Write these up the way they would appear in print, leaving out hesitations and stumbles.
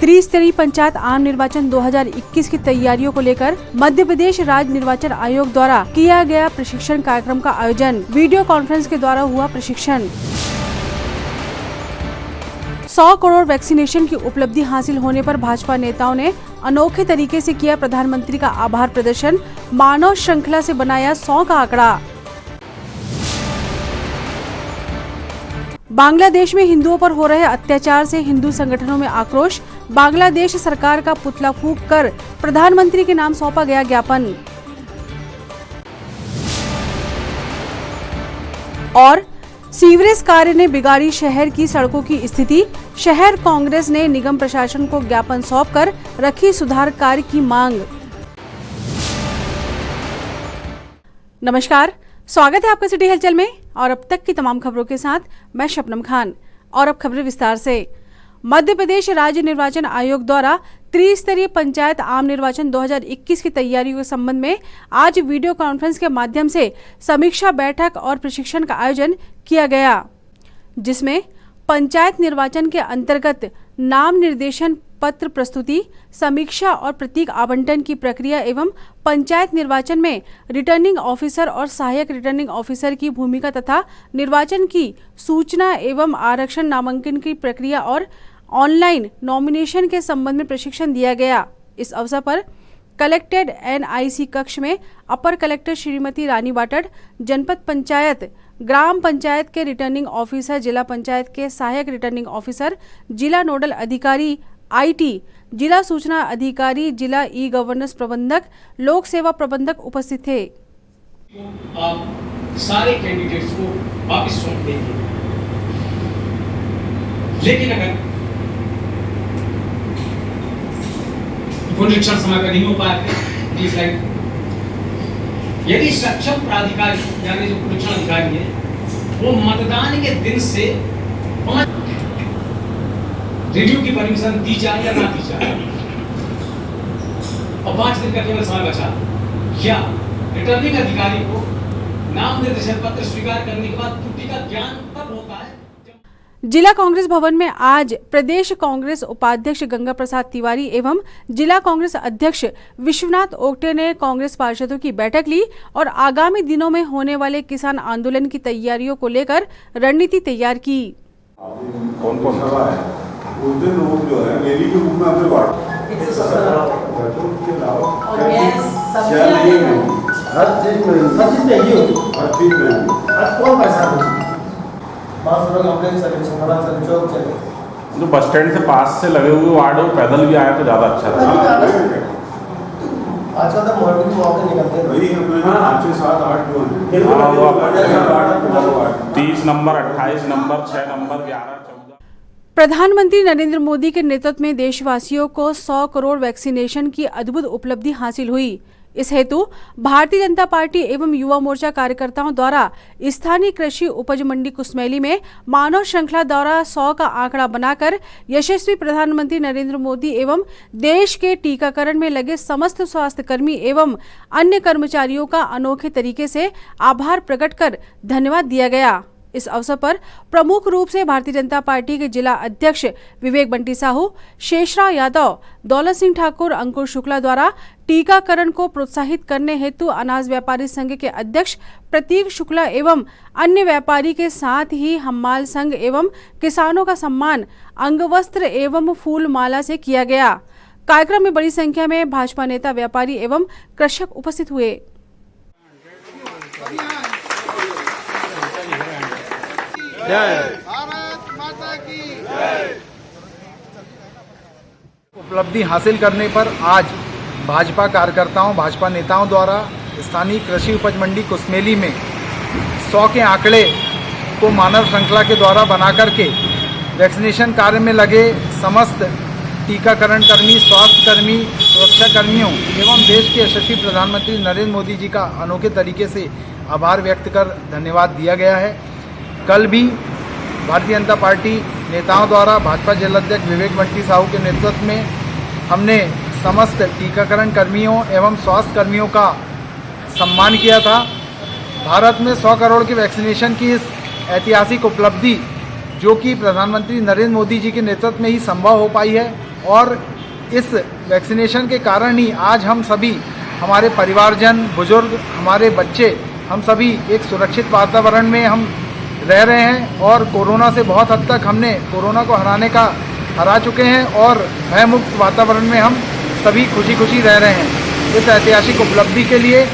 त्रिस्तरीय पंचायत आम निर्वाचन 2021 की तैयारियों को लेकर मध्य प्रदेश राज्य निर्वाचन आयोग द्वारा किया गया प्रशिक्षण कार्यक्रम का आयोजन। वीडियो कॉन्फ्रेंस के द्वारा हुआ प्रशिक्षण। 100 करोड़ वैक्सीनेशन की उपलब्धि हासिल होने पर भाजपा नेताओं ने अनोखे तरीके से किया प्रधानमंत्री का आभार प्रदर्शन। मानव श्रृंखला से बनाया 100 का आंकड़ा। बांग्लादेश में हिंदुओं पर हो रहे अत्याचार से हिंदू संगठनों में आक्रोश। बांग्लादेश सरकार का पुतला फूंक कर प्रधानमंत्री के नाम सौंपा गया ज्ञापन। और सीवरेज कार्य ने बिगाड़ी शहर की सड़कों की स्थिति। शहर कांग्रेस ने निगम प्रशासन को ज्ञापन सौंपकर रखी सुधार कार्य की मांग। नमस्कार, स्वागत है आपका सिटी हलचल में और अब तक की तमाम खबरों के साथ मैं शबनम खान। और अब खबरें विस्तार से। मध्य प्रदेश राज्य निर्वाचन आयोग द्वारा त्रिस्तरीय पंचायत आम निर्वाचन 2021 की तैयारियों के संबंध में आज वीडियो कॉन्फ्रेंस के माध्यम से समीक्षा बैठक और प्रशिक्षण का आयोजन किया गया, जिसमें पंचायत निर्वाचन के अंतर्गत नाम निर्देशन पत्र प्रस्तुति, समीक्षा और प्रतीक आवंटन की प्रक्रिया एवं पंचायत निर्वाचन में रिटर्निंग ऑफिसर और सहायक रिटर्निंग ऑफिसर की भूमिका तथा निर्वाचन की सूचना एवं आरक्षण नामांकन की प्रक्रिया और ऑनलाइन नॉमिनेशन के संबंध में प्रशिक्षण दिया गया। इस अवसर पर कलेक्टेड NIC कक्ष में अपर कलेक्टर श्रीमती रानी बाटड़, जनपद पंचायत, ग्राम पंचायत के रिटर्निंग ऑफिसर, जिला पंचायत के सहायक रिटर्निंग ऑफिसर, जिला नोडल अधिकारी IT, जिला सूचना अधिकारी, जिला ई-गवर्नेंस प्रबंधक, लोक सेवा प्रबंधक उपस्थित थे। आप सारे कैंडिडेट्स को वापस सौंप देंगे, लेकिन अगर पुनरीक्षण समय पर नहीं हो पाए, यदि सक्षम प्राधिकारी यानी जो पुनरीक्षण अधिकारी है वो मतदान के दिन से 5 रिव्यू की परमिशन दी जाए या ना दी जाए और 5 दिन का केवल समय बचा, या रिटर्निंग अधिकारी को नाम निर्देशन पत्र स्वीकार करने के बाद त्रुटि का ज्ञान तब होता है। जिला कांग्रेस भवन में आज प्रदेश कांग्रेस उपाध्यक्ष गंगा प्रसाद तिवारी एवं जिला कांग्रेस अध्यक्ष विश्वनाथ ओगटे ने कांग्रेस पार्षदों की बैठक ली और आगामी दिनों में होने वाले किसान आंदोलन की तैयारियों को लेकर रणनीति तैयार की। कौन कौन उस दिन लोग जो है मेरी के रूप में हमने जो बस स्टैंड से पास से लगे हुए वार्ड हो पैदल भी आए तो ज्यादा अच्छा रहता। आजकल तो मॉर्निंग वॉक निकलते हैं वही अपने 5, 7, 8 30 नंबर, 28 नंबर, 6 नंबर, 11, 14। प्रधानमंत्री नरेंद्र मोदी के नेतृत्व में देशवासियों को 100 करोड़ वैक्सीनेशन की अद्भुत उपलब्धि हासिल हुई। इस हेतु भारतीय जनता पार्टी एवं युवा मोर्चा कार्यकर्ताओं द्वारा स्थानीय कृषि उपज मंडी कुसमेली में मानव श्रृंखला द्वारा 100 का आंकड़ा बनाकर यशस्वी प्रधानमंत्री नरेंद्र मोदी एवं देश के टीकाकरण में लगे समस्त स्वास्थ्य कर्मी एवं अन्य कर्मचारियों का अनोखे तरीके से आभार प्रकट कर धन्यवाद दिया गया। इस अवसर पर प्रमुख रूप से भारतीय जनता पार्टी के जिला अध्यक्ष विवेक बंटी साहू, शेषराव यादव, दौलत सिंह ठाकुर, अंकुर शुक्ला द्वारा टीकाकरण को प्रोत्साहित करने हेतु अनाज व्यापारी संघ के अध्यक्ष प्रतीक शुक्ला एवं अन्य व्यापारी के साथ ही हम्माल संघ एवं किसानों का सम्मान अंगवस्त्र एवं फूल माला से किया गया। कार्यक्रम में बड़ी संख्या में भाजपा नेता, व्यापारी एवं कृषक उपस्थित हुए। भारत माता की जय। उपलब्धि हासिल करने पर आज भाजपा कार्यकर्ताओं, भाजपा नेताओं द्वारा स्थानीय कृषि उपज मंडी कुसमेली में 100 के आंकड़े को मानव श्रृंखला के द्वारा बना करके वैक्सीनेशन कार्य में लगे समस्त टीकाकरण कर्मी, स्वास्थ्य कर्मी, सुरक्षा कर्मियों एवं देश के यशस्वी प्रधानमंत्री नरेंद्र मोदी जी का अनोखे तरीके से आभार व्यक्त कर धन्यवाद दिया गया है। कल भी भारतीय जनता पार्टी नेताओं द्वारा भाजपा जिलाध्यक्ष विवेक बंटी साहू के नेतृत्व में हमने समस्त टीकाकरण कर्मियों एवं स्वास्थ्य कर्मियों का सम्मान किया था। भारत में 100 करोड़ की वैक्सीनेशन की इस ऐतिहासिक उपलब्धि जो कि प्रधानमंत्री नरेंद्र मोदी जी के नेतृत्व में ही संभव हो पाई है, और इस वैक्सीनेशन के कारण ही आज हम सभी, हमारे परिवारजन, बुजुर्ग, हमारे बच्चे, हम सभी एक सुरक्षित वातावरण में हम रह रहे हैं और कोरोना से बहुत हद तक हमने कोरोना को हरा चुके हैं और भयमुक्त वातावरण में हम सभी खुशी खुशी रह रहे हैं। इस ऐतिहासिक उपलब्धि के लिए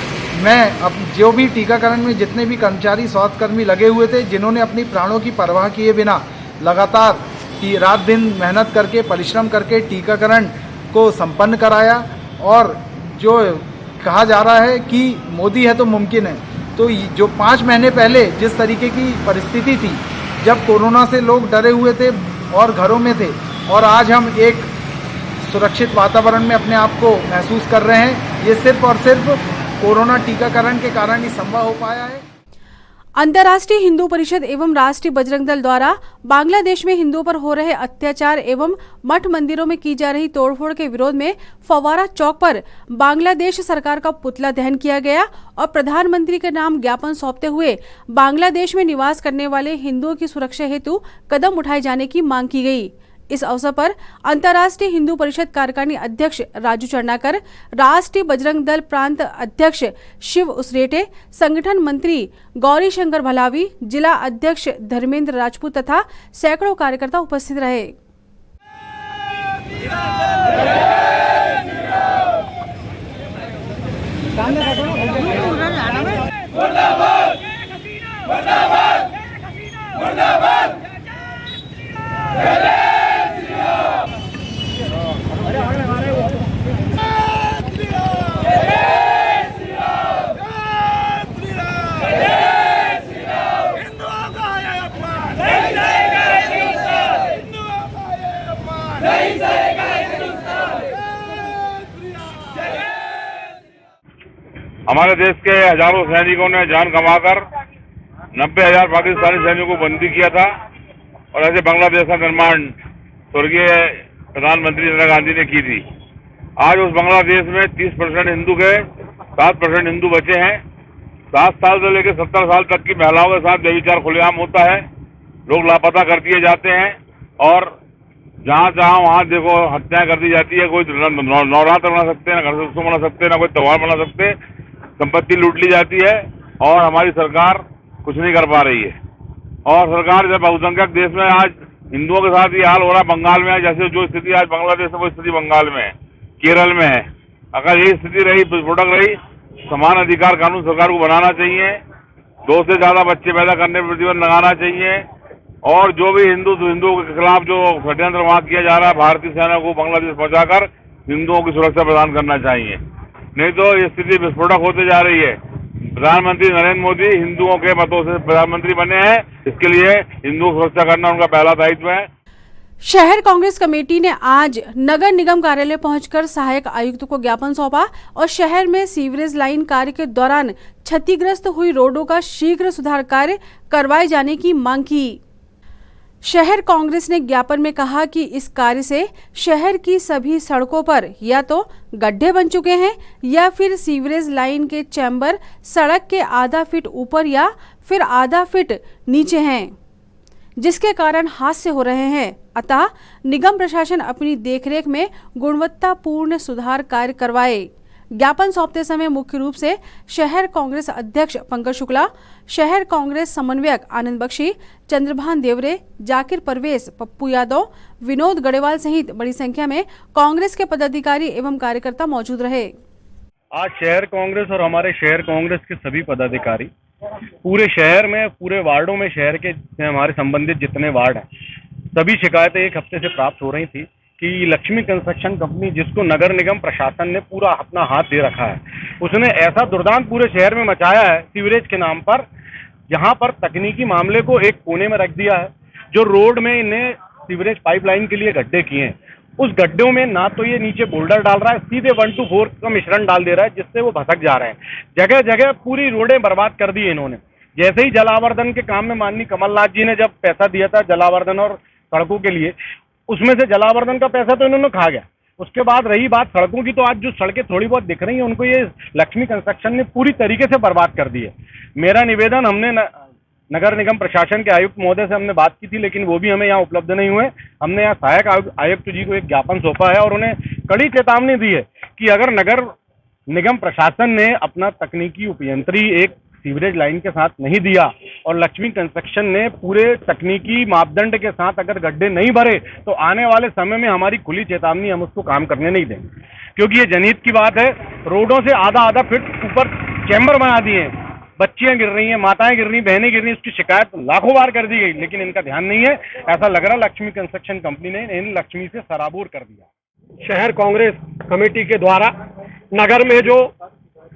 मैं अब जो भी टीकाकरण में जितने भी कर्मचारी, स्वास्थ्यकर्मी लगे हुए थे, जिन्होंने अपनी प्राणों की परवाह किए बिना लगातार रात दिन मेहनत करके, परिश्रम करके टीकाकरण को संपन्न कराया, और जो कहा जा रहा है कि मोदी है तो मुमकिन है, तो जो 5 महीने पहले जिस तरीके की परिस्थिति थी, जब कोरोना से लोग डरे हुए थे और घरों में थे, और आज हम एक सुरक्षित वातावरण में अपने आप को महसूस कर रहे हैं, ये सिर्फ और सिर्फ कोरोना टीकाकरण के कारण ही संभव हो पाया है। अंतर्राष्ट्रीय हिंदू परिषद एवं राष्ट्रीय बजरंग दल द्वारा बांग्लादेश में हिंदुओं पर हो रहे अत्याचार एवं मठ मंदिरों में की जा रही तोड़फोड़ के विरोध में फव्वारा चौक पर बांग्लादेश सरकार का पुतला दहन किया गया और प्रधानमंत्री के नाम ज्ञापन सौंपते हुए बांग्लादेश में निवास करने वाले हिंदुओं की सुरक्षा हेतु कदम उठाए जाने की मांग की गई। इस अवसर पर अंतर्राष्ट्रीय हिंदू परिषद कार्यकारिणी अध्यक्ष राजू चरनाकर, राष्ट्रीय बजरंग दल प्रांत अध्यक्ष शिव उसरेटे, संगठन मंत्री गौरी शंकर भलावी, जिला अध्यक्ष धर्मेंद्र राजपूत तथा सैकड़ों कार्यकर्ता उपस्थित रहे। हमारे देश के हजारों सैनिकों ने जान गंवाकर 90,000 पाकिस्तानी सैनिकों को बंदी किया था और ऐसे बांग्लादेश का निर्माण स्वर्गीय प्रधानमंत्री इंदिरा गांधी ने की थी। आज उस बांग्लादेश में 30% हिंदू के 7% हिंदू बचे हैं। 7 साल से लेकर 70 साल तक की महिलाओं के साथ व्यभिचार खुलेआम होता है, लोग लापता कर दिए जाते हैं और जहाँ चाहो वहाँ देखो हत्याएं कर दी जाती है। कोई नवरात्र बना सकते, ना घर से बना सकते, ना कोई त्योहार बना सकते, संपत्ति लूट ली जाती है और हमारी सरकार कुछ नहीं कर पा रही है। और सरकार जब बहुसंख्यक देश में आज हिंदुओं के साथ ये हाल हो रहा है, बंगाल में है, जैसे जो स्थिति आज बांग्लादेश में वो स्थिति बंगाल में है, केरल में है। अगर यही स्थिति रही, विस्फोटक रही, समान अधिकार कानून सरकार को बनाना चाहिए, 2 से ज्यादा बच्चे पैदा करने पर प्रतिबंध लगाना चाहिए और जो भी हिंदुओं के खिलाफ जो षड्यंत्र वहां किया जा रहा है, भारतीय सेना को बांग्लादेश पहुंचाकर हिंदुओं की सुरक्षा प्रदान करना चाहिए। नहीं तो ये स्थिति विस्फोटक होते जा रही है। प्रधानमंत्री नरेंद्र मोदी हिंदुओं के मतों से प्रधानमंत्री बने हैं, इसके लिए हिंदुओं की सुरक्षा करना उनका पहला दायित्व है। शहर कांग्रेस कमेटी ने आज नगर निगम कार्यालय पहुंचकर सहायक आयुक्त को ज्ञापन सौंपा और शहर में सीवरेज लाइन कार्य के दौरान क्षतिग्रस्त हुई रोडों का शीघ्र सुधार कार्य करवाए जाने की मांग की। शहर कांग्रेस ने ज्ञापन में कहा कि इस कार्य से शहर की सभी सड़कों पर या तो गड्ढे बन चुके हैं या फिर सीवरेज लाइन के चैम्बर सड़क के आधा फीट ऊपर या फिर आधा फीट नीचे हैं, जिसके कारण हादसे हो रहे हैं। अतः निगम प्रशासन अपनी देखरेख में गुणवत्तापूर्ण सुधार कार्य करवाए। ज्ञापन सौंपते समय मुख्य रूप से शहर कांग्रेस अध्यक्ष पंकज शुक्ला, शहर कांग्रेस समन्वयक आनंद बख्शी, चंद्रभान देवरे, जाकिर परवेज, पप्पू यादव, विनोद गढ़ेवाल सहित बड़ी संख्या में कांग्रेस के पदाधिकारी एवं कार्यकर्ता मौजूद रहे। आज शहर कांग्रेस और हमारे शहर कांग्रेस के सभी पदाधिकारी पूरे शहर में, पूरे वार्डों में, शहर के हमारे संबंधित जितने वार्ड हैं, सभी शिकायतें 1 हफ्ते से प्राप्त हो रही थी कि लक्ष्मी कंस्ट्रक्शन कंपनी, जिसको नगर निगम प्रशासन ने पूरा अपना हाथ दे रखा है, उसने ऐसा दुर्दांत पूरे शहर में मचाया है सीवरेज के नाम पर, जहां पर तकनीकी मामले को एक कोने में रख दिया है। जो रोड में इन्हें सीवरेज पाइपलाइन के लिए गड्ढे किए हैं, उस गड्ढों में ना तो ये नीचे बोल्डर डाल रहा है, सीधे 1-4 का मिश्रण डाल दे रहा है, जिससे वो भटक जा रहे हैं। जगह जगह पूरी रोडें बर्बाद कर दी इन्होंने। जैसे ही जलावर्धन के काम में माननीय कमलनाथ जी ने जब पैसा दिया था जलावर्धन और सड़कों के लिए, उसमें से जलावर्धन का पैसा तो इन्होंने खा गया। उसके बाद रही बात सड़कों की, तो आज जो सड़कें थोड़ी बहुत दिख रही हैं उनको ये लक्ष्मी कंस्ट्रक्शन ने पूरी तरीके से बर्बाद कर दी है। मेरा निवेदन, हमने नगर निगम प्रशासन के आयुक्त महोदय से हमने बात की थी, लेकिन वो भी हमें यहाँ उपलब्ध नहीं हुए। हमने यहाँ सहायक आयुक्त जी को एक ज्ञापन सौंपा है और उन्हें कड़ी चेतावनी दी है कि अगर नगर निगम प्रशासन ने अपना तकनीकी उपयंत्री एक सीवरेज लाइन के साथ नहीं दिया और लक्ष्मी कंस्ट्रक्शन ने पूरे तकनीकी मापदंड के साथ अगर गड्ढे नहीं भरे, तो आने वाले समय में हमारी खुली चेतावनी, हम उसको काम करने नहीं देंगे। क्योंकि ये जनहित की बात है। रोडों से आधा फीट ऊपर चैम्बर बना दिए हैं, बच्चियां गिर रही हैं, माताएं गिर रही, बहनें गिर रही, उसकी शिकायत लाखों बार कर दी गई, लेकिन इनका ध्यान नहीं है। ऐसा लग रहा लक्ष्मी कंस्ट्रक्शन कंपनी ने इन लक्ष्मी से सराबोर कर दिया। शहर कांग्रेस कमेटी के द्वारा नगर में जो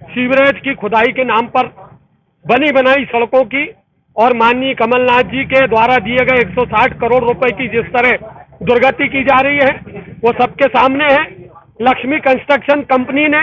सीवरेज की खुदाई के नाम पर बनी बनाई सड़कों की और माननीय कमलनाथ जी के द्वारा दिए गए 160 करोड़ रुपए की जिस तरह दुर्गति की जा रही है, वो सबके सामने है। लक्ष्मी कंस्ट्रक्शन कंपनी ने,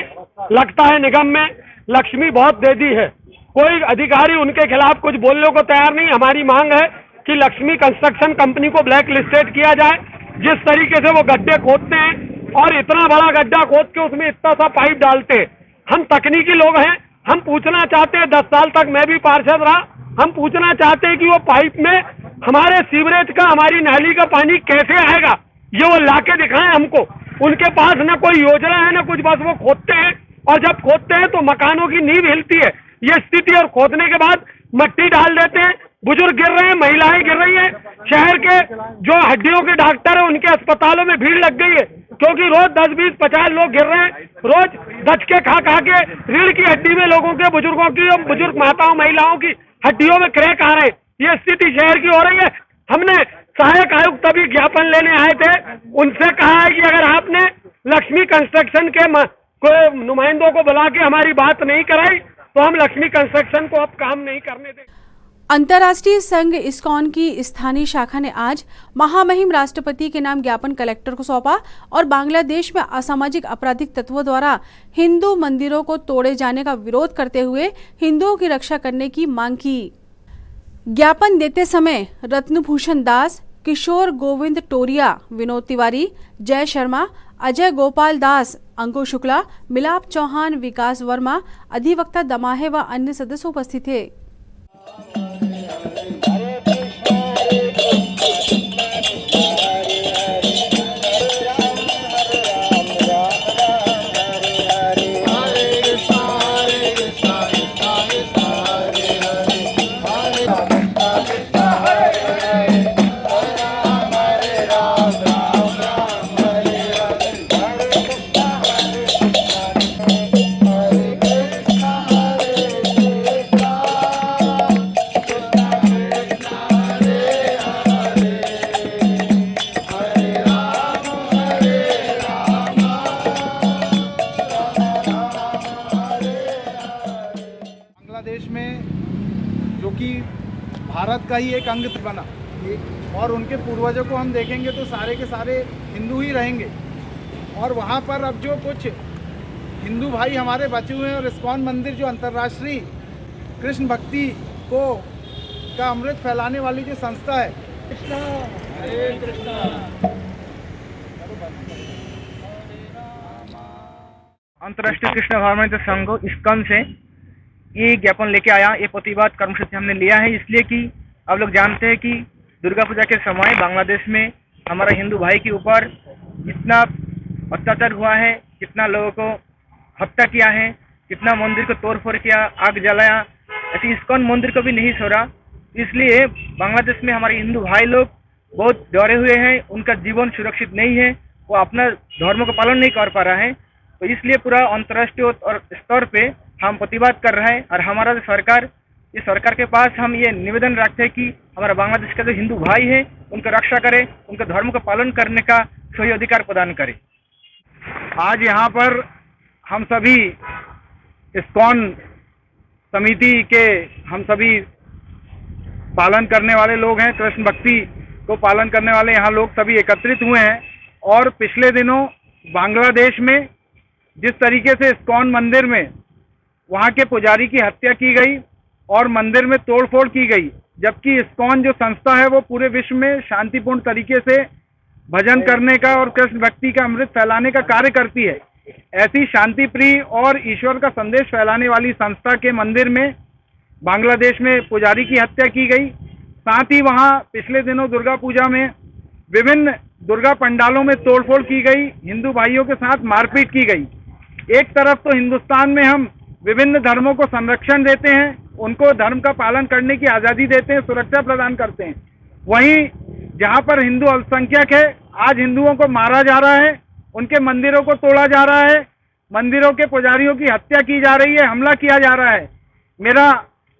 लगता है निगम में लक्ष्मी बहुत दे दी है, कोई अधिकारी उनके खिलाफ कुछ बोलने को तैयार नहीं। हमारी मांग है कि लक्ष्मी कंस्ट्रक्शन कंपनी को ब्लैक लिस्टेड किया जाए। जिस तरीके से वो गड्ढे खोदते हैं और इतना बड़ा गड्ढा खोद के उसमें इतना सा पाइप डालते हैं। हम तकनीकी लोग हैं, हम पूछना चाहते हैं, 10 साल तक मैं भी पार्षद रहा, हम पूछना चाहते हैं कि वो पाइप में हमारे सीवरेज का, हमारी नाली का पानी कैसे आएगा, ये वो लाके दिखाएं हमको। उनके पास न कोई योजना है न कुछ, बस वो खोदते हैं और जब खोदते हैं तो मकानों की नींव हिलती है, ये स्थिति। और खोदने के बाद मट्टी डाल देते हैं, बुजुर्ग गिर रहे हैं, महिलाएं गिर रही हैं। शहर के जो हड्डियों के डॉक्टर हैं उनके अस्पतालों में भीड़ लग गई है, क्योंकि रोज 10, 20, 50 लोग गिर रहे हैं। रोज दचके खा के रीढ़ की हड्डी में लोगों के, बुजुर्गों की और बुजुर्ग माताओं महिलाओं की हड्डियों में क्रैक आ रहे हैं। ये स्थिति शहर की हो रही है। हमने सहायक आयुक्त तभी ज्ञापन लेने आए थे, उनसे कहा है कि अगर आपने लक्ष्मी कंस्ट्रक्शन के नुमाइंदों को बुला के हमारी बात नहीं कराई तो हम लक्ष्मी कंस्ट्रक्शन को अब काम नहीं करने देंगे। अंतर्राष्ट्रीय संघ इस्कॉन की स्थानीय शाखा ने आज महामहिम राष्ट्रपति के नाम ज्ञापन कलेक्टर को सौंपा और बांग्लादेश में असामाजिक आपराधिक तत्वों द्वारा हिंदू मंदिरों को तोड़े जाने का विरोध करते हुए हिंदुओं की रक्षा करने की मांग की। ज्ञापन देते समय रत्नभूषण दास, किशोर गोविंद टोरिया, विनोद तिवारी, जय शर्मा, अजय गोपाल दास, अंकुर शुक्ला, मिलाप चौहान, विकास वर्मा, अधिवक्ता दमाहे व अन्य सदस्य उपस्थित थे। बांग्लादेश में जो कि भारत का ही एक अंग बना, और उनके पूर्वजों को हम देखेंगे तो सारे के सारे हिंदू ही रहेंगे। और वहाँ पर अब जो कुछ हिंदू भाई हमारे बचे हुए हैं, और इस्कॉन मंदिर जो अंतर्राष्ट्रीय कृष्ण भक्ति को का अमृत फैलाने वाली जो संस्था है, हरे कृष्णा, अंतर्राष्ट्रीय कृष्ण भावनामृत संघ इस्कॉन से ये ज्ञापन लेके आया। ये प्रतिवाद कर्मसूची हमने लिया है इसलिए कि आप लोग जानते हैं कि दुर्गा पूजा के समय बांग्लादेश में हमारा हिंदू भाई के ऊपर जितना अत्याचार हुआ है, कितना लोगों को हत्या किया है, कितना मंदिर को तोड़फोड़ किया, आग जलाया, ऐसे इस्कॉन मंदिर को भी नहीं छोड़ा। इसलिए बांग्लादेश में हमारे हिंदू भाई लोग बहुत डरे हुए हैं, उनका जीवन सुरक्षित नहीं है, वो अपना धर्म को पालन नहीं कर पा रहा है। तो इसलिए पूरा अंतर्राष्ट्रीय और स्तर पे हम प्रतिवाद कर रहे हैं। और हमारा जो सरकार, ये सरकार के पास हम ये निवेदन रखते हैं कि हमारा बांग्लादेश का जो हिंदू भाई है उनका रक्षा करे, उनके धर्म का पालन करने का सही अधिकार प्रदान करे। आज यहाँ पर हम सभी इस्कॉन समिति के हम सभी पालन करने वाले लोग हैं, कृष्ण भक्ति को पालन करने वाले यहाँ लोग सभी एकत्रित हुए हैं। और पिछले दिनों बांग्लादेश में जिस तरीके से इस्कॉन मंदिर में वहाँ के पुजारी की हत्या की गई और मंदिर में तोड़फोड़ की गई, जबकि इस्कॉन जो संस्था है वो पूरे विश्व में शांतिपूर्ण तरीके से भजन करने का और कृष्ण भक्ति का अमृत फैलाने का कार्य करती है, ऐसी शांति प्रिय और ईश्वर का संदेश फैलाने वाली संस्था के मंदिर में बांग्लादेश में पुजारी की हत्या की गई। साथ ही वहां पिछले दिनों दुर्गा पूजा में विभिन्न दुर्गा पंडालों में तोड़फोड़ की गई, हिंदू भाइयों के साथ मारपीट की गई। एक तरफ तो हिंदुस्तान में हम विभिन्न धर्मों को संरक्षण देते हैं, उनको धर्म का पालन करने की आज़ादी देते हैं, सुरक्षा प्रदान करते हैं, वहीं जहां पर हिंदू अल्पसंख्यक है, आज हिंदुओं को मारा जा रहा है, उनके मंदिरों को तोड़ा जा रहा है, मंदिरों के पुजारियों की हत्या की जा रही है, हमला किया जा रहा है। मेरा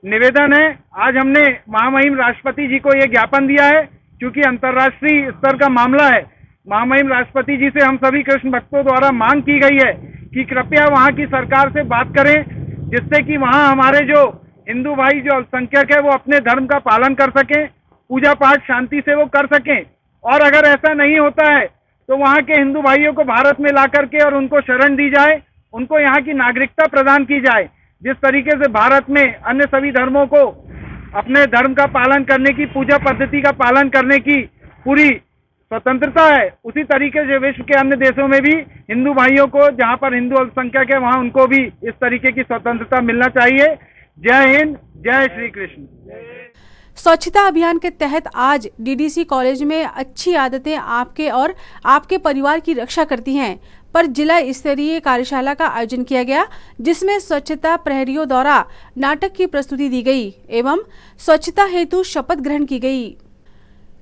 निवेदन है, आज हमने महामहिम राष्ट्रपति जी को ये ज्ञापन दिया है, क्योंकि अंतर्राष्ट्रीय स्तर का मामला है। महामहिम राष्ट्रपति जी से हम सभी कृष्ण भक्तों द्वारा मांग की गई है कि कृपया वहाँ की सरकार से बात करें, जिससे कि वहाँ हमारे जो हिंदू भाई जो अल्पसंख्यक है वो अपने धर्म का पालन कर सकें, पूजा पाठ शांति से वो कर सकें। और अगर ऐसा नहीं होता है तो वहाँ के हिंदू भाइयों को भारत में ला करके और उनको शरण दी जाए, उनको यहाँ की नागरिकता प्रदान की जाए। जिस तरीके से भारत में अन्य सभी धर्मों को अपने धर्म का पालन करने की, पूजा पद्धति का पालन करने की पूरी स्वतंत्रता है, उसी तरीके से विश्व के अन्य देशों में भी हिंदू भाइयों को, जहाँ पर हिंदू अल्पसंख्यक है, वहाँ उनको भी इस तरीके की स्वतंत्रता मिलना चाहिए। जय हिंद, जय श्री कृष्ण। स्वच्छता अभियान के तहत आज डीडीसी कॉलेज में अच्छी आदतें आपके और आपके परिवार की रक्षा करती हैं पर जिला स्तरीय कार्यशाला का आयोजन किया गया, जिसमें स्वच्छता प्रहरियों द्वारा नाटक की प्रस्तुति दी गई एवं स्वच्छता हेतु शपथ ग्रहण की गई।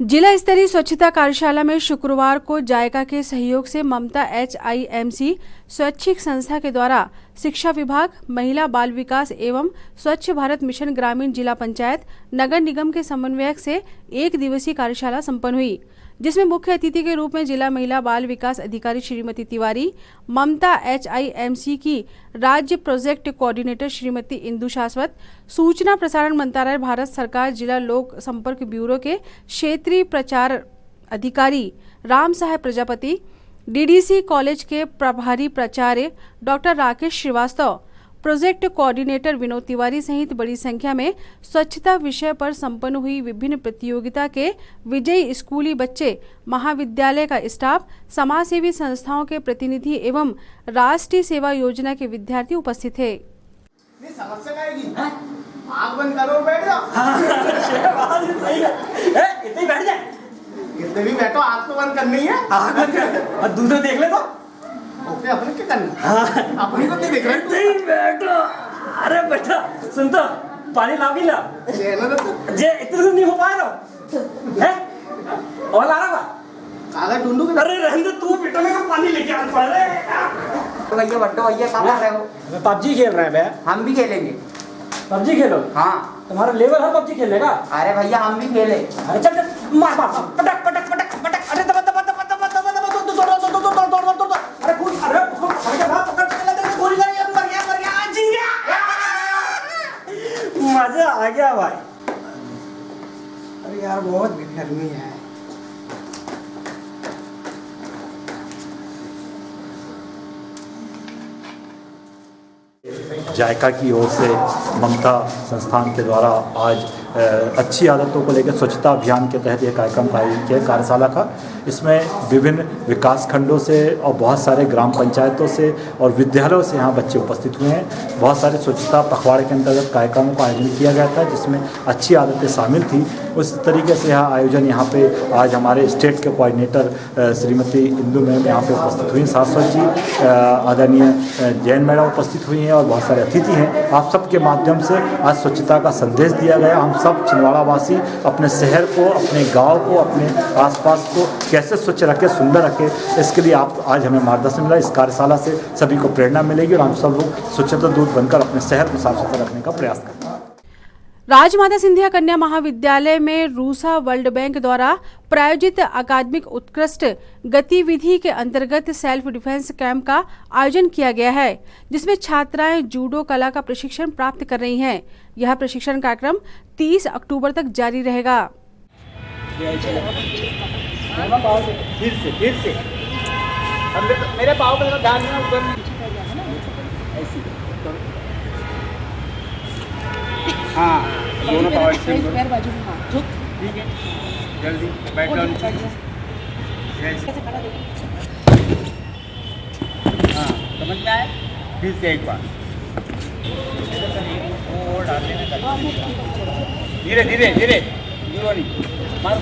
जिला स्तरीय स्वच्छता कार्यशाला में शुक्रवार को जायका के सहयोग से ममता HIMC स्वैच्छिक संस्था के द्वारा शिक्षा विभाग, महिला बाल विकास एवं स्वच्छ भारत मिशन ग्रामीण जिला पंचायत नगर निगम के समन्वयक से एक दिवसीय कार्यशाला संपन्न हुई, जिसमें मुख्य अतिथि के रूप में जिला महिला बाल विकास अधिकारी श्रीमती तिवारी, ममता HIMC की राज्य प्रोजेक्ट कोऑर्डिनेटर श्रीमती इंदु शाश्वत, सूचना प्रसारण मंत्रालय भारत सरकार जिला लोक संपर्क ब्यूरो के क्षेत्रीय प्रचार अधिकारी राम साहेब प्रजापति, डीडीसी कॉलेज के प्रभारी प्राचार्य doctor Rakesh Srivastava, project coordinator Vinod Tiwari सहित बड़ी संख्या में स्वच्छता विषय पर संपन्न हुई विभिन्न प्रतियोगिता के विजयी स्कूली बच्चे, महाविद्यालय का स्टाफ, समाजसेवी संस्थाओं के प्रतिनिधि एवं राष्ट्रीय सेवा योजना के विद्यार्थी उपस्थित थे। समस्या आएगी, आँख बंद करो, बैठ जाओ। इतने बैठ जाए, इतने भी बैठो, आँख तो बंद करनी है और दूसरे देख ले तो ओके, अपने क्या करना, अपने को नहीं देख रहे। नहीं बैठो, अरे बेटा सुन तो, पानी ला भी ला, जे इतना नहीं हो पाया ना, हैं? और ला रहा कागज ढूंढू। अरे रहने दे तू, बेटा मेरे को पानी लेके आना पड़ रहा है। भैया बट्टो भैया क्या कर रहे हो? पबजी खेल रहे हैं भैया। हम भी खेलेंगे। पबजी खेलो? हाँ। तुम्हारा लेवल है पबजी खेलने का? अरे भैया हम भी खेले। अरे चल चल मार मार पटक पटक पटक पटक। अरे दबा दबा दबा दबा दबा दबा दौड़ दौड़ दौड़ दौड़ दौड़ दौड़ दौड़। अरे कूद, अरे पकड़ के भाग, पकड़ के लगा, गोली लगी, मर गया जी गया। मजा आ गया भाई। अरे यार बहुत गर्मी है। जायका की ओर से ममता संस्थान के द्वारा आज अच्छी आदतों को लेकर स्वच्छता अभियान के तहत यह कार्यक्रम का आयोजन किया कार्यशाला का। इसमें विभिन्न विकास खंडों से और बहुत सारे ग्राम पंचायतों से और विद्यालयों से यहाँ बच्चे उपस्थित हुए हैं। बहुत सारे स्वच्छता पखवाड़े के अंतर्गत कार्यक्रमों का आयोजन किया गया था, जिसमें अच्छी आदतें शामिल थी। उस तरीके से यह आयोजन यहाँ पे आज हमारे स्टेट के कोऑर्डिनेटर श्रीमती इंदु मैम यहाँ पे उपस्थित हुई, शाश्वत जी, आदरणीय जैन मैडम उपस्थित हुई हैं और बहुत सारे अतिथि हैं। आप सबके माध्यम से आज स्वच्छता का संदेश दिया गया। हम सब छिंदवाड़ा वासी अपने शहर को, अपने गांव को, अपने आसपास को कैसे स्वच्छ रखें, सुंदर रखें, इसके लिए आप आज हमें मार्गदर्शन मिला। इस कार्यशाला से सभी को प्रेरणा मिलेगी और हम सब लोग स्वच्छता दूत बनकर अपने शहर को साफ सुथरा रखने का प्रयास करें। राजमाता सिंधिया कन्या महाविद्यालय में रूसा वर्ल्ड बैंक द्वारा प्रायोजित अकादमिक उत्कृष्ट गतिविधि के अंतर्गत सेल्फ डिफेंस कैंप का आयोजन किया गया है, जिसमें छात्राएं जूडो कला का प्रशिक्षण प्राप्त कर रही हैं। यह प्रशिक्षण कार्यक्रम 30 अक्टूबर तक जारी रहेगा। फिर से मेरे पाँव पे ध्यान देना, ऊपर हाँ दोनों पावर से पैर बाजू में, हाँ झुक, ठीक है, जल्दी बैठ जाओ नीचे, कैसे खड़ा देखो, हाँ समझ में आया। फिर से एक बार धीरे धीरे धीरे मार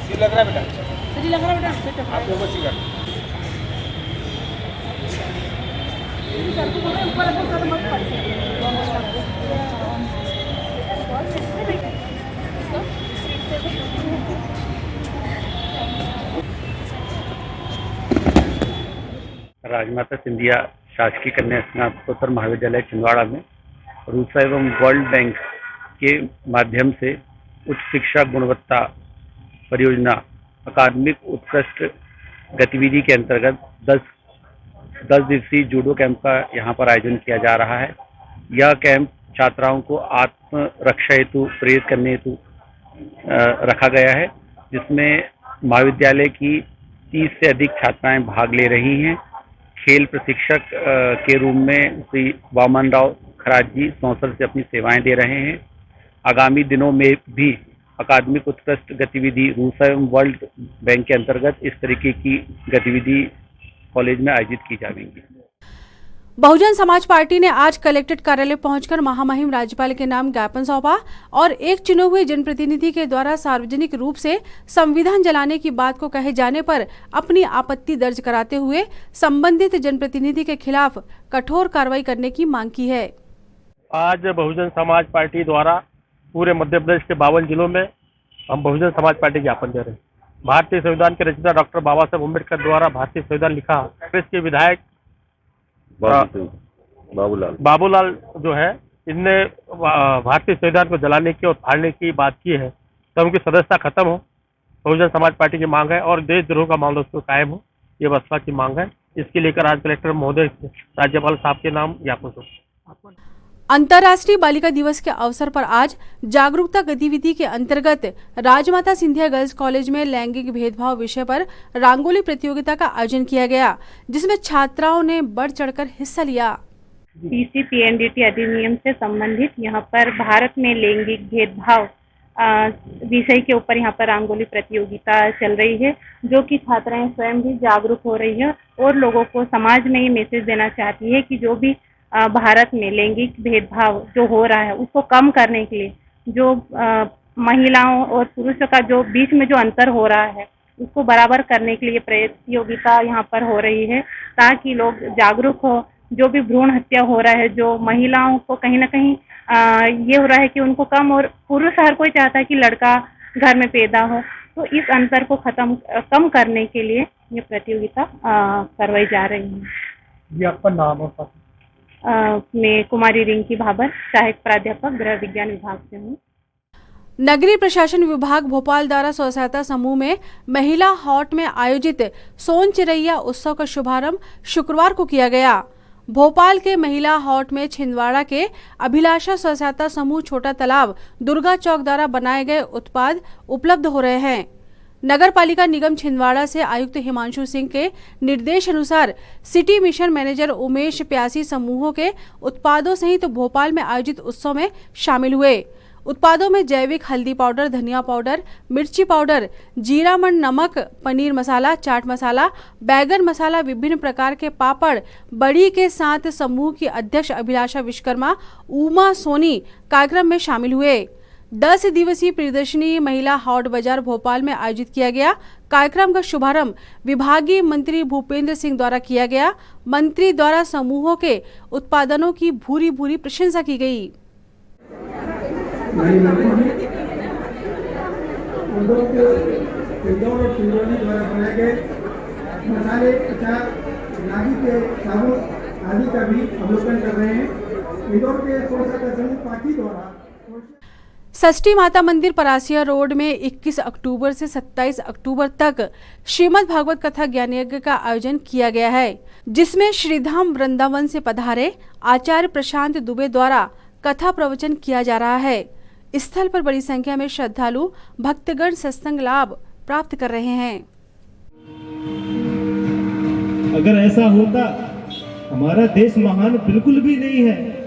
सिर लग रहा है बेटा, सिर लग रहा है बेटा, आप लोगों से राजमाता सिंधिया शासकीय कन्या स्नातकोत्तर महाविद्यालय छिंदवाड़ा में रूसा एवं वर्ल्ड बैंक के माध्यम से उच्च शिक्षा गुणवत्ता परियोजना अकादमिक उत्कृष्ट गतिविधि के अंतर्गत 10 दिवसीय जूडो कैंप का यहाँ पर आयोजन किया जा रहा है। यह कैंप छात्राओं को आत्मरक्षा हेतु प्रेरित करने हेतु रखा गया है, जिसमें महाविद्यालय की 30 से अधिक छात्राएं भाग ले रही हैं। खेल प्रशिक्षक के रूप में श्री वामन राव खराज जी सौंसर से अपनी सेवाएं दे रहे हैं। आगामी दिनों में भी अकादमिक उत्कृष्ट गतिविधि रूसा एवं वर्ल्ड बैंक के अंतर्गत इस तरीके की गतिविधि कॉलेज में आयोजित की जाएगी। बहुजन समाज पार्टी ने आज कलेक्ट्रेट कार्यालय पहुंचकर महामहिम राज्यपाल के नाम ज्ञापन सौंपा और एक चुने हुए जनप्रतिनिधि के द्वारा सार्वजनिक रूप से संविधान जलाने की बात को कहे जाने पर अपनी आपत्ति दर्ज कराते हुए संबंधित जनप्रतिनिधि के खिलाफ कठोर कार्रवाई करने की मांग की है। आज बहुजन समाज पार्टी द्वारा पूरे मध्य प्रदेश के 52 जिलों में हम बहुजन समाज पार्टी ज्ञापन दे रहे हैं। भारतीय संविधान के रचयिता डॉक्टर बाबा साहेब अम्बेडकर द्वारा भारतीय संविधान लिखा, कांग्रेस के विधायक बाबूलाल जो है, इनने भारतीय संविधान को जलाने की और फाड़ने की बात की है, तो उनकी सदस्यता खत्म हो। बहुजन समाज पार्टी की मांग है और देशद्रोह का मामला उसको कायम हो, ये बसपा की मांग है। इसके लेकर आज कलेक्टर महोदय राज्यपाल साहब के नाम ज्ञापन सौंपा। अंतर्राष्ट्रीय बालिका दिवस के अवसर पर आज जागरूकता गतिविधि के अंतर्गत राजमाता सिंधिया गर्ल्स कॉलेज में लैंगिक भेदभाव विषय पर रंगोली प्रतियोगिता का आयोजन किया गया, जिसमें छात्राओं ने बढ़ चढ़कर हिस्सा लिया। पीसीपीएनडीटी अधिनियम से संबंधित यहाँ पर भारत में लैंगिक भेदभाव विषय के ऊपर यहाँ पर रंगोली प्रतियोगिता चल रही है, जो कि छात्राएं स्वयं भी जागरूक हो रही है और लोगों को समाज में ये मैसेज देना चाहती है कि जो भी भारत में लैंगिक भेदभाव जो हो रहा है उसको कम करने के लिए, जो महिलाओं और पुरुषों का जो बीच में जो अंतर हो रहा है उसको बराबर करने के लिए प्रतियोगिता यहाँ पर हो रही है, ताकि लोग जागरूक हो। जो भी भ्रूण हत्या हो रहा है, जो महिलाओं को कहीं ना कहीं ये हो रहा है कि उनको कम, और पुरुष हर कोई चाहता है कि लड़का घर में पैदा हो, तो इस अंतर को कम करने के लिए ये प्रतियोगिता करवाई जा रही है। ये आपका नाम और मैं कुमारी रिंकी भाबर, सहायक प्राध्यापक गृह विज्ञान विभाग से हूँ। नगरीय प्रशासन विभाग भोपाल द्वारा स्व सहायता समूह में महिला हॉट में आयोजित सोन चिरैया उत्सव का शुभारंभ शुक्रवार को किया गया। भोपाल के महिला हॉट में छिंदवाड़ा के अभिलाषा स्व सहायता समूह छोटा तालाब दुर्गा चौक द्वारा बनाए गए उत्पाद उपलब्ध हो रहे हैं। नगर पालिका निगम छिंदवाड़ा से आयुक्त हिमांशु सिंह के निर्देश अनुसार सिटी मिशन मैनेजर उमेश प्यासी समूहों के उत्पादों सहित भोपाल में आयोजित उत्सव में शामिल हुए। उत्पादों में जैविक हल्दी पाउडर, धनिया पाउडर, मिर्ची पाउडर, जीरामण नमक, पनीर मसाला, चाट मसाला, बैगन मसाला, विभिन्न प्रकार के पापड़, बड़ी के साथ समूह की अध्यक्ष अभिलाषा विश्वकर्मा, उमा सोनी कार्यक्रम में शामिल हुए। 10 दिवसीय प्रदर्शनी महिला हॉट बाजार भोपाल में आयोजित किया गया। कार्यक्रम का शुभारंभ विभागीय मंत्री भूपेंद्र सिंह द्वारा किया गया। मंत्री द्वारा समूहों के उत्पादनों की भूरी भूरी प्रशंसा की गई। मसाले, अचार, नागी के साबुन आदि का भी अवलोकन कर रहे हैं। इंदौर के स्व सहायता समूह पार्टी द्वारा षष्ठी माता मंदिर परासिया रोड में 21 अक्टूबर से 27 अक्टूबर तक श्रीमद् भागवत कथा ज्ञान यज्ञ का आयोजन किया गया है, जिसमें श्रीधाम वृंदावन से पधारे आचार्य प्रशांत दुबे द्वारा कथा प्रवचन किया जा रहा है। स्थल पर बड़ी संख्या में श्रद्धालु भक्तगण सत्संग लाभ प्राप्त कर रहे हैं। अगर ऐसा होता, हमारा देश महान बिल्कुल भी नहीं है।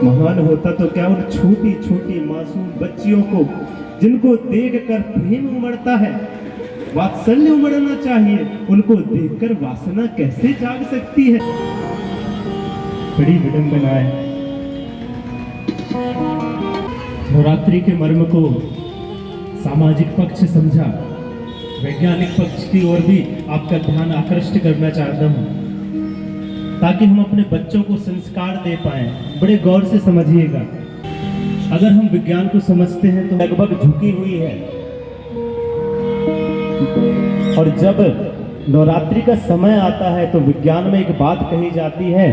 महान होता तो क्या उन छोटी छोटी मासूम बच्चियों को, जिनको देखकर प्रेम उमड़ता है, वात्सल्य उमड़ना चाहिए, उनको देखकर वासना कैसे जाग सकती है। बड़ी विडंबना है। नवरात्रि के मर्म को सामाजिक पक्ष समझा, वैज्ञानिक पक्ष की ओर भी आपका ध्यान आकृष्ट करना चाहता हूँ, ताकि हम अपने बच्चों को संस्कार दे पाएं। बड़े गौर से समझिएगा, अगर हम विज्ञान को समझते हैं तो लगभग झुकी हुई है, और जब नवरात्रि का समय आता है तो विज्ञान में एक बात कही जाती है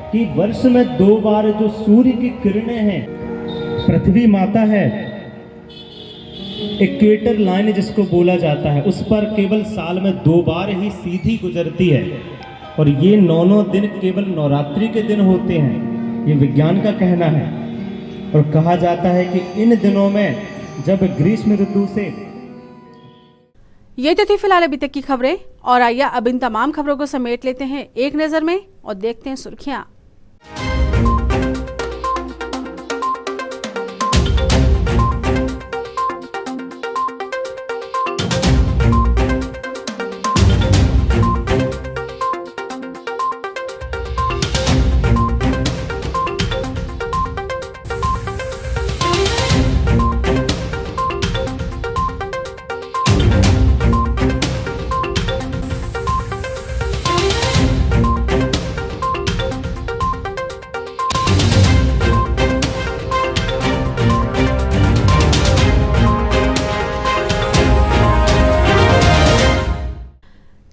कि वर्ष में 2 बार जो सूर्य की किरणें हैं, पृथ्वी माता है, इक्वेटर लाइन जिसको बोला जाता है, उस पर केवल साल में 2 बार ही सीधी गुजरती है, और ये 9 दिन केवल नवरात्रि के दिन होते हैं, ये विज्ञान का कहना है। और कहा जाता है कि इन दिनों में जब ग्रीष्म ऋतु से ये तो थी फिलहाल अभी तक की खबरें, और आइए अब इन तमाम खबरों को समेट लेते हैं एक नजर में और देखते हैं सुर्खियां।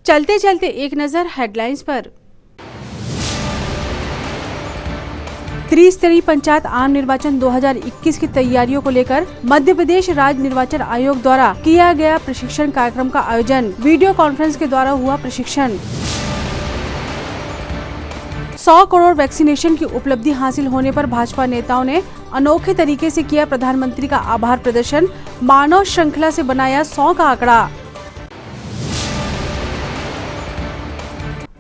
चलते चलते एक नजर हेडलाइंस पर। त्रिस्तरीय पंचायत आम निर्वाचन 2021 की तैयारियों को लेकर मध्य प्रदेश राज्य निर्वाचन आयोग द्वारा किया गया प्रशिक्षण कार्यक्रम का आयोजन। वीडियो कॉन्फ्रेंस के द्वारा हुआ प्रशिक्षण। 100 करोड़ वैक्सीनेशन की उपलब्धि हासिल होने पर भाजपा नेताओं ने अनोखे तरीके से किया प्रधानमंत्री का आभार प्रदर्शन। मानव श्रृंखला से बनाया 100 का आंकड़ा।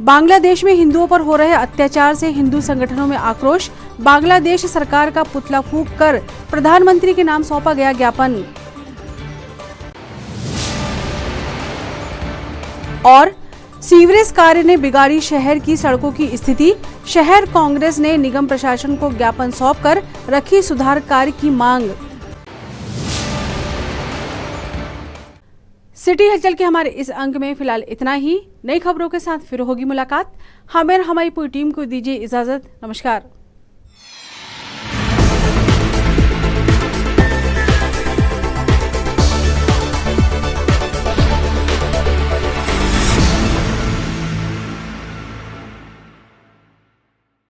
बांग्लादेश में हिंदुओं पर हो रहे अत्याचार से हिंदू संगठनों में आक्रोश। बांग्लादेश सरकार का पुतला फूंक कर प्रधानमंत्री के नाम सौंपा गया ज्ञापन। और सीवरेज कार्य ने बिगाड़ी शहर की सड़कों की स्थिति। शहर कांग्रेस ने निगम प्रशासन को ज्ञापन सौंपकर रखी सुधार कार्य की मांग। सिटी हलचल के हमारे इस अंक में फिलहाल इतना ही। नई खबरों के साथ फिर होगी मुलाकात। हमें और हमारी पूरी टीम को दीजिए इजाजत। नमस्कार।